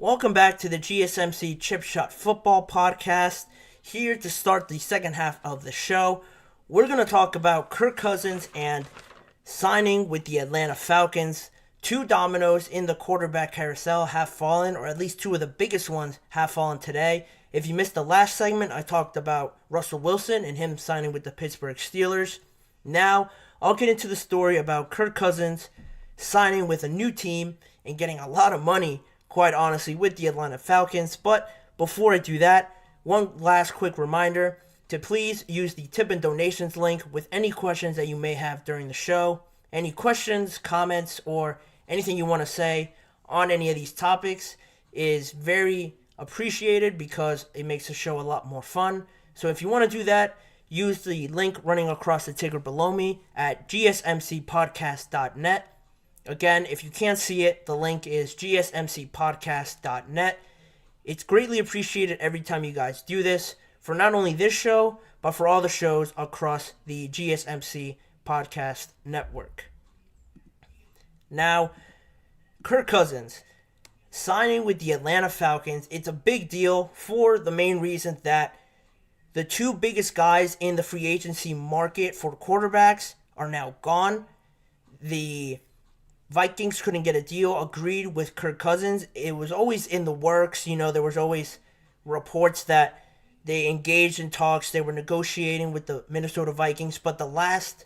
Welcome back to the GSMC Chip Shot Football Podcast. Here to start the second half of the show, we're going to talk about Kirk Cousins and signing with the Atlanta Falcons. Two dominoes in the quarterback carousel have fallen, or at least two of the biggest ones have fallen today. If you missed the last segment, I talked about Russell Wilson and him signing with the Pittsburgh Steelers. Now, I'll get into the story about Kirk Cousins signing with a new team and getting a lot of money, quite honestly, with the Atlanta Falcons. But before I do that, one last quick reminder to please use the tip and donations link with any questions that you may have during the show. Any questions, comments, or anything you want to say on any of these topics is very appreciated because it makes the show a lot more fun. So if you want to do that, use the link running across the ticker below me at GSMCPodcast.net. Again, if you can't see it, the link is GSMCPodcast.net. It's greatly appreciated every time you guys do this for not only this show, but for all the shows across the GSMC Podcast Network. Now, Kirk Cousins signing with the Atlanta Falcons. It's a big deal for the main reason that the two biggest guys in the free agency market for quarterbacks are now gone. The Vikings couldn't get a deal agreed with Kirk Cousins. It was always in the works. There was always reports that they engaged in talks. They were negotiating with the Minnesota Vikings. But the last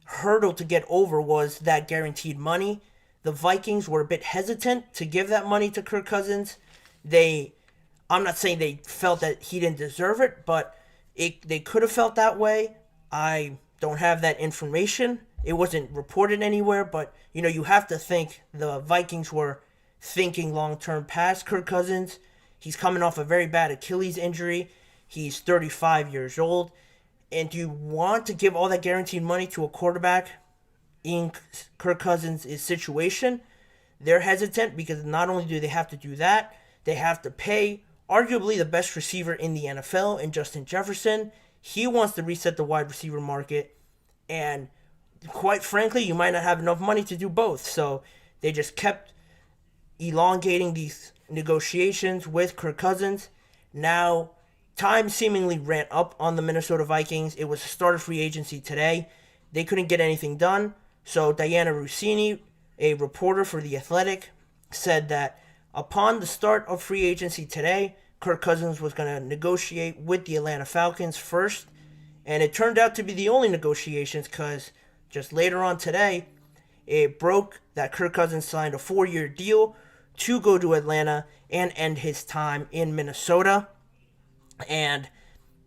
hurdle to get over was that guaranteed money. The Vikings were a bit hesitant to give that money to Kirk Cousins. I'm not saying they felt that he didn't deserve it, but they could have felt that way. I don't have that information. It wasn't reported anywhere, but you have to think the Vikings were thinking long-term past Kirk Cousins. He's coming off a very bad Achilles injury. He's 35 years old. And do you want to give all that guaranteed money to a quarterback in Kirk Cousins' situation? They're hesitant because not only do they have to do that, they have to pay arguably the best receiver in the NFL in Justin Jefferson. He wants to reset the wide receiver market, and quite frankly, you might not have enough money to do both. So they just kept elongating these negotiations with Kirk Cousins. Now, time seemingly ran up on the Minnesota Vikings. It was a start of free agency today. They couldn't get anything done. So Diana Rossini, a reporter for The Athletic, said that upon the start of free agency today, Kirk Cousins was going to negotiate with the Atlanta Falcons first. And it turned out to be the only negotiations because just later on today, it broke that Kirk Cousins signed a 4-year deal to go to Atlanta and end his time in Minnesota. And,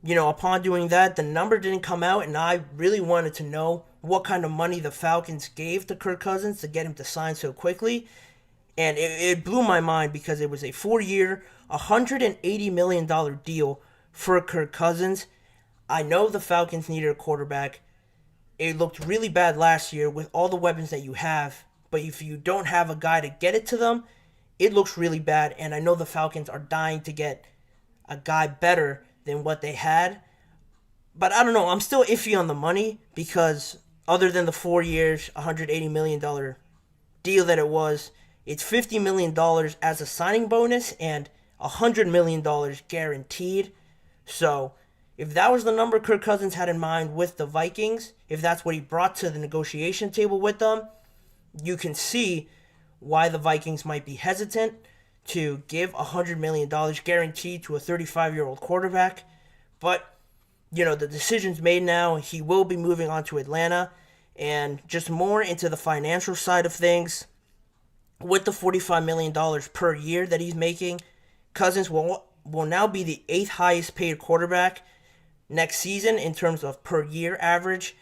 upon doing that, the number didn't come out, and I really wanted to know what kind of money the Falcons gave to Kirk Cousins to get him to sign so quickly. And it blew my mind because it was a 4-year, $180 million deal for Kirk Cousins. I know the Falcons needed a quarterback. It looked really bad last year with all the weapons that you have. But if you don't have a guy to get it to them, it looks really bad. And I know the Falcons are dying to get a guy better than what they had. But I don't know. I'm still iffy on the money because other than the 4 years, $180 million deal that it was, it's $50 million as a signing bonus and $100 million guaranteed. So if that was the number Kirk Cousins had in mind with the Vikings, if that's what he brought to the negotiation table with them, you can see why the Vikings might be hesitant to give $100 million guaranteed to a 35-year-old quarterback. But, the decision's made now. He will be moving on to Atlanta. And just more into the financial side of things, with the $45 million per year that he's making, Cousins will now be the 8th highest paid quarterback next season in terms of per year average.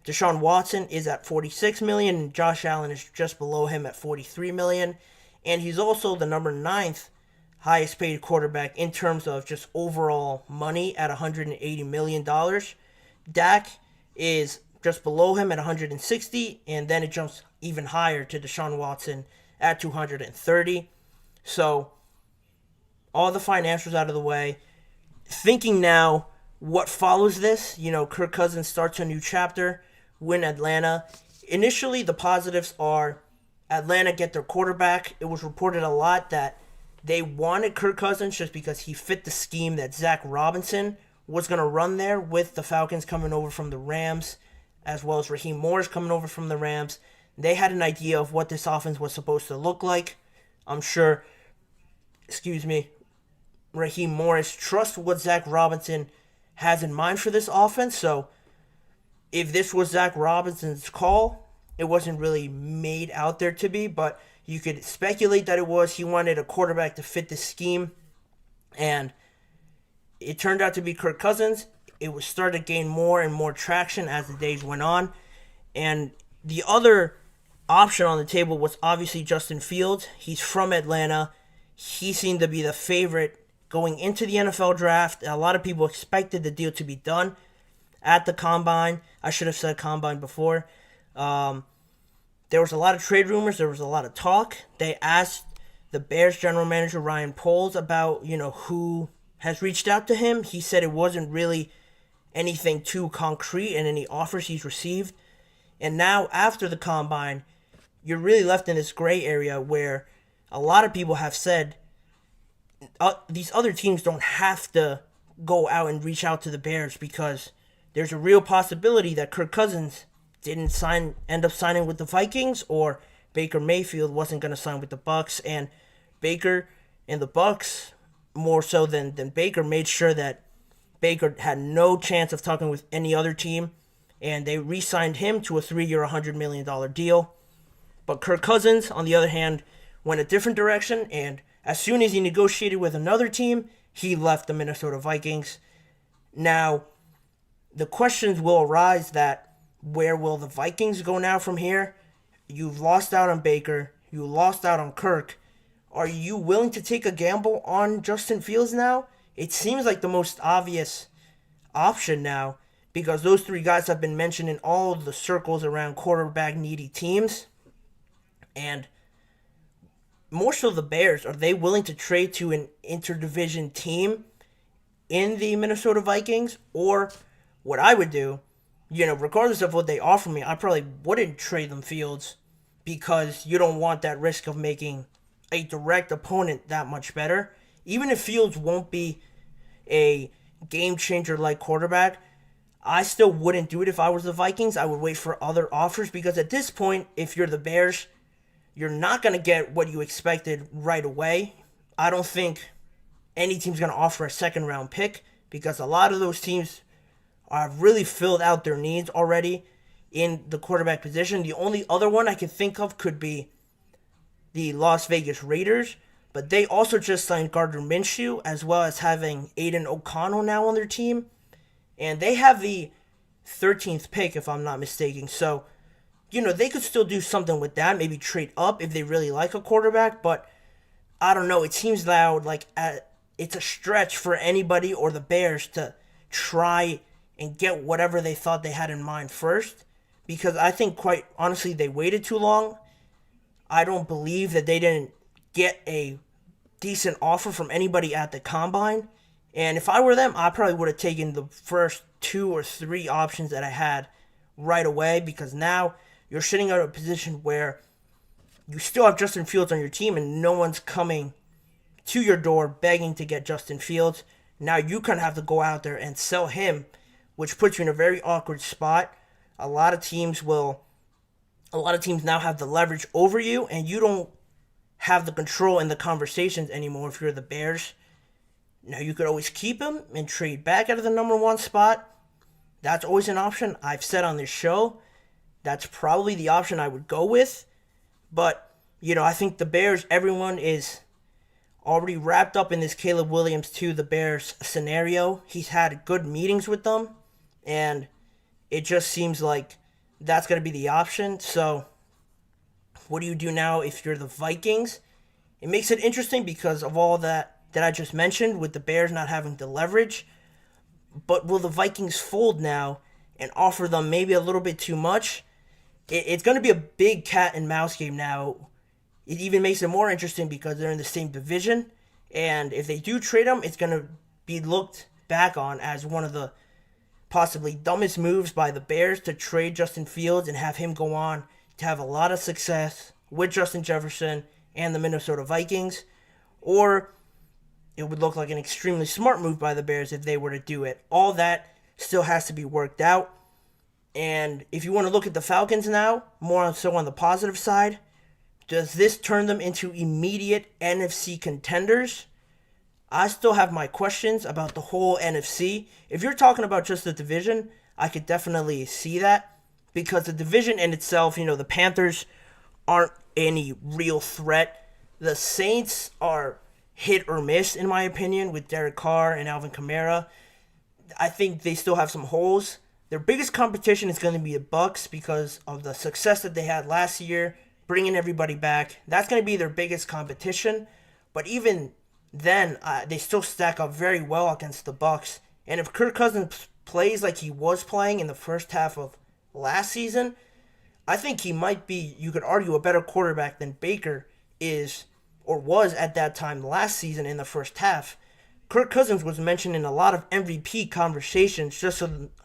Deshaun Watson is at $46 million, and Josh Allen is just below him at $43 million. And he's also the number 9th highest paid quarterback in terms of just overall money at $180 million. Dak is just below him at $160, and then it jumps even higher to Deshaun Watson at $230. So all the financials out of the way. Thinking now what follows this, Kirk Cousins starts a new chapter in Atlanta. Initially, the positives are Atlanta get their quarterback. It was reported a lot that They wanted Kirk Cousins just because he fit the scheme that Zach Robinson was going to run there, with the Falcons coming over from the Rams, as well as Raheem Morris coming over from the Rams. They had an idea of what this offense was supposed to look like. I'm sure, Raheem Morris trusts what Zach Robinson has in mind for this offense. So if this was Zach Robinson's call, it wasn't really made out there to be, but you could speculate that it was. He wanted a quarterback to fit the scheme, and it turned out to be Kirk Cousins. It was starting to gain more and more traction as the days went on. And the other option on the table was obviously Justin Fields. He's from Atlanta. He seemed to be the favorite going into the NFL draft. A lot of people expected the deal to be done at the Combine. I should have said Combine before. There was a lot of trade rumors. There was a lot of talk. They asked the Bears general manager, Ryan Poles, about, who has reached out to him. He said it wasn't really anything too concrete in any offers he's received. And now, after the Combine, you're really left in this gray area where a lot of people have said these other teams don't have to go out and reach out to the Bears, because there's a real possibility that Kirk Cousins didn't end up signing with the Vikings, or Baker Mayfield wasn't going to sign with the Bucs, and Baker and the Bucs, more so than Baker, made sure that Baker had no chance of talking with any other team, and they re-signed him to a 3-year, $100 million deal. But Kirk Cousins, on the other hand, went a different direction, and as soon as he negotiated with another team, he left the Minnesota Vikings. Now, the questions will arise that where will the Vikings go now from here? You've lost out on Baker. You lost out on Kirk. Are you willing to take a gamble on Justin Fields now? It seems like the most obvious option now, because those three guys have been mentioned in all of the circles around quarterback-needy teams. And more so the Bears, are they willing to trade to an interdivision team in the Minnesota Vikings? Or what I would do, regardless of what they offer me, I probably wouldn't trade them Fields, because you don't want that risk of making a direct opponent that much better. Even if Fields won't be a game-changer-like quarterback, I still wouldn't do it if I was the Vikings. I would wait for other offers, because at this point, if you're the Bears, you're not going to get what you expected right away. I don't think any team's going to offer a second-round pick, because a lot of those teams have really filled out their needs already in the quarterback position. The only other one I could think of could be the Las Vegas Raiders, but they also just signed Gardner Minshew, as well as having Aiden O'Connell now on their team. And they have the 13th pick, if I'm not mistaken. So, they could still do something with that, maybe trade up if they really like a quarterback, but I don't know. It seems now like it's a stretch for anybody or the Bears to try and get whatever they thought they had in mind first, because I think, quite honestly, they waited too long. I don't believe that they didn't get a decent offer from anybody at the Combine, and if I were them, I probably would have taken the first 2 or 3 options that I had right away, because now you're sitting at a position where you still have Justin Fields on your team and no one's coming to your door begging to get Justin Fields. Now you kind of have to go out there and sell him, which puts you in a very awkward spot. A lot of teams now have the leverage over you, and you don't have the control in the conversations anymore if you're the Bears. Now, you could always keep him and trade back out of the number 1 spot. That's always an option. I've said on this show, that's probably the option I would go with. But, I think the Bears, everyone is already wrapped up in this Caleb Williams to the Bears scenario. He's had good meetings with them, and it just seems like that's going to be the option. So, what do you do now if you're the Vikings? It makes it interesting because of all that I just mentioned, with the Bears not having the leverage. But will the Vikings fold now and offer them maybe a little bit too much? It's going to be a big cat and mouse game now. It even makes it more interesting because they're in the same division. And if they do trade him, it's going to be looked back on as one of the possibly dumbest moves by the Bears to trade Justin Fields and have him go on to have a lot of success with Justin Jefferson and the Minnesota Vikings. or it would look like an extremely smart move by the Bears if they were to do it. All that still has to be worked out. And if you want to look at the Falcons now, more so on the positive side, does this turn them into immediate NFC contenders? I still have my questions about the whole NFC. If you're talking about just the division, I could definitely see that. Because the division in itself, the Panthers aren't any real threat. The Saints are hit or miss, in my opinion, with Derek Carr and Alvin Kamara. I think they still have some holes. Their biggest competition is going to be the Bucs because of the success that they had last year, bringing everybody back. That's going to be their biggest competition. But even then, they still stack up very well against the Bucs. And if Kirk Cousins plays like he was playing in the first half of last season, I think he might be, you could argue, a better quarterback than Baker is or was at that time last season in the first half. Kirk Cousins was mentioned in a lot of MVP conversations just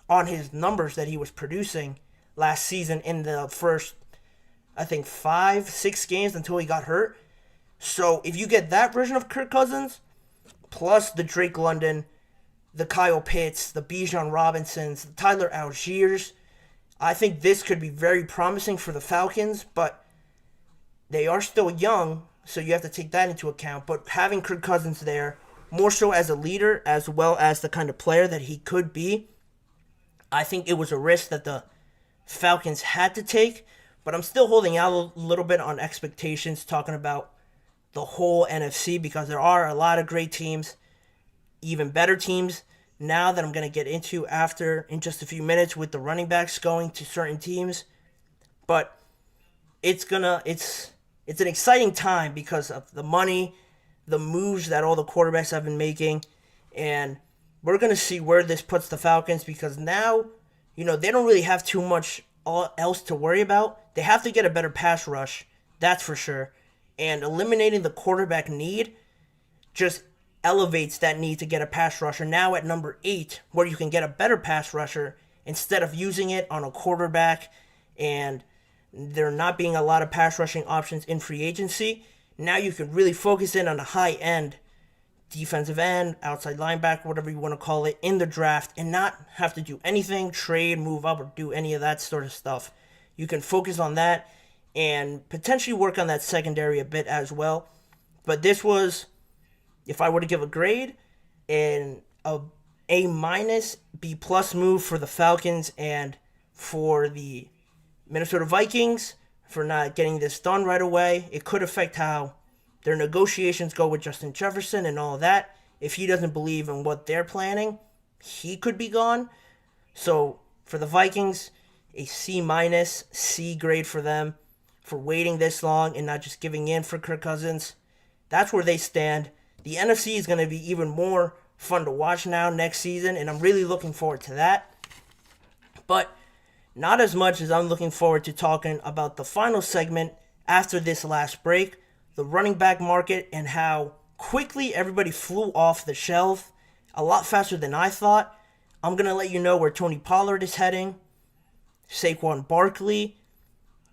on his numbers that he was producing last season in the first, I think, 5-6 games until he got hurt. So if you get that version of Kirk Cousins, plus the Drake London, the Kyle Pitts, the Bijan Robinsons, the Tyler Algiers, I think this could be very promising for the Falcons, but they are still young, so you have to take that into account. But having Kirk Cousins there, more so as a leader as well as the kind of player that he could be, I think it was a risk that the Falcons had to take. But I'm still holding out a little bit on expectations, talking about the whole NFC, because there are a lot of great teams, even better teams now that I'm going to get into in just a few minutes with the running backs going to certain teams. But it's an exciting time because of the money, the moves that all the quarterbacks have been making, and we're going to see where this puts the Falcons, because now, they don't really have too much else to worry about. They have to get a better pass rush, that's for sure, and eliminating the quarterback need just elevates that need to get a pass rusher now at number 8, where you can get a better pass rusher instead of using it on a quarterback, and there not being a lot of pass rushing options in free agency. Now you can really focus in on a high-end defensive end, outside linebacker, whatever you want to call it, in the draft, and not have to do anything, trade, move up, or do any of that sort of stuff. You can focus on that and potentially work on that secondary a bit as well. But this was, if I were to give a grade, an A-, B+ move for the Falcons and for the Minnesota Vikings for not getting this done right away. It could affect how their negotiations go with Justin Jefferson and all of that. If he doesn't believe in what they're planning, he could be gone. So for the Vikings, a C-, C grade for them for waiting this long and not just giving in for Kirk Cousins. That's where they stand. The NFC is going to be even more fun to watch now next season, and I'm really looking forward to that. But not as much as I'm looking forward to talking about the final segment after this last break, the running back market, and how quickly everybody flew off the shelf, a lot faster than I thought. I'm going to let you know where Tony Pollard is heading, Saquon Barkley,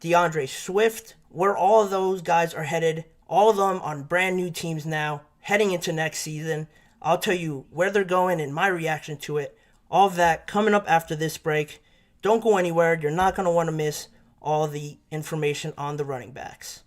DeAndre Swift, where all of those guys are headed, all of them on brand new teams now, heading into next season. I'll tell you where they're going and my reaction to it. All of that coming up after this break. Don't go anywhere. You're not going to want to miss all the information on the running backs.